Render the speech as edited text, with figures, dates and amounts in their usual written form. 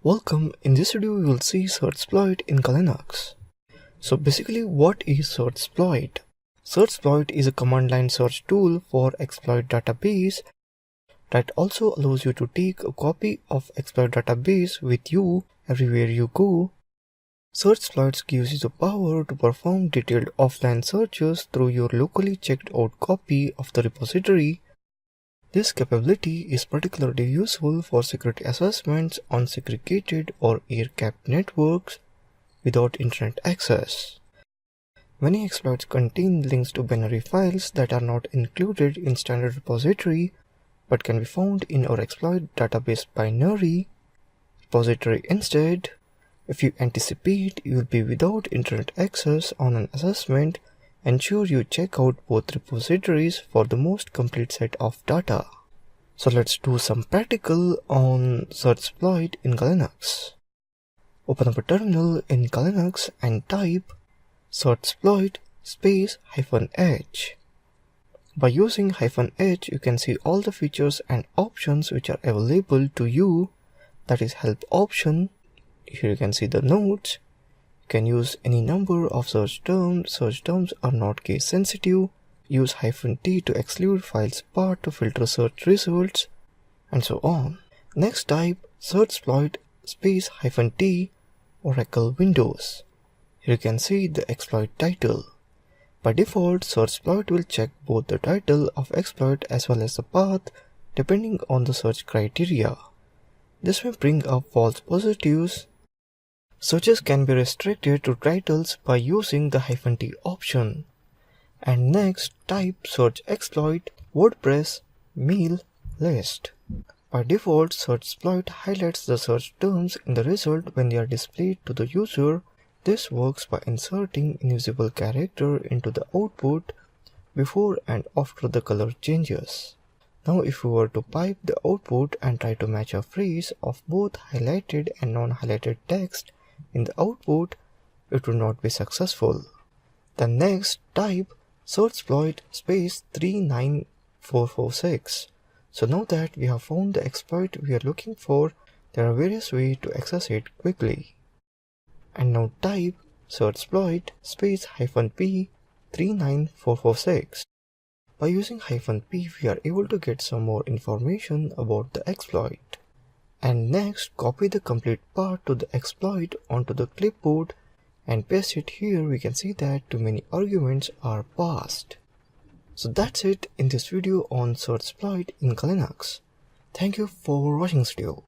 Welcome, in this video we will see SearchSploit in Linux. So basically what is SearchSploit? SearchSploit is a command line search tool for Exploit database that also allows you to take a copy of Exploit database with you everywhere you go. SearchSploit gives you the power to perform detailed offline searches through your locally checked out copy of the repository. This capability is particularly useful for security assessments on segregated or air-gapped networks without internet access. Many exploits contain links to binary files that are not included in standard repository but can be found in our exploit database binary repository instead. If you anticipate you will be without internet access on an assessment, ensure you check out both repositories for the most complete set of data. So let's do some practical on SearchSploit in Linux. Open up a terminal in Linux and type SearchSploit -h. By using -h, you can see all the features and options which are available to you. That is help option. Here you can see the notes. You can use any number of search terms. Search terms are not case sensitive. Use -t to exclude files path to filter search results, and so on. Next type SearchSploit -t Oracle Windows. Here you can see the exploit title. By default, SearchSploit will check both the title of exploit as well as the path depending on the search criteria. This may bring up false positives. Searches can be restricted to titles by using the -t option. And next, type search exploit WordPress mail list. By default, SearchSploit highlights the search terms in the result when they are displayed to the user. This works by inserting invisible character into the output before and after the color changes. Now if we were to pipe the output and try to match a phrase of both highlighted and non-highlighted text in the output, it will not be successful. Then next, type SearchSploit -39446. So now that we have found the exploit we are looking for, there are various ways to access it quickly. And now type SearchSploit -p 39446. By using -p, we are able to get some more information about the exploit. And next, copy the complete path to the exploit onto the clipboard and paste it here. We can see that too many arguments are passed. So that's it in this video on SearchSploit in Linux. Thank you for watching this video.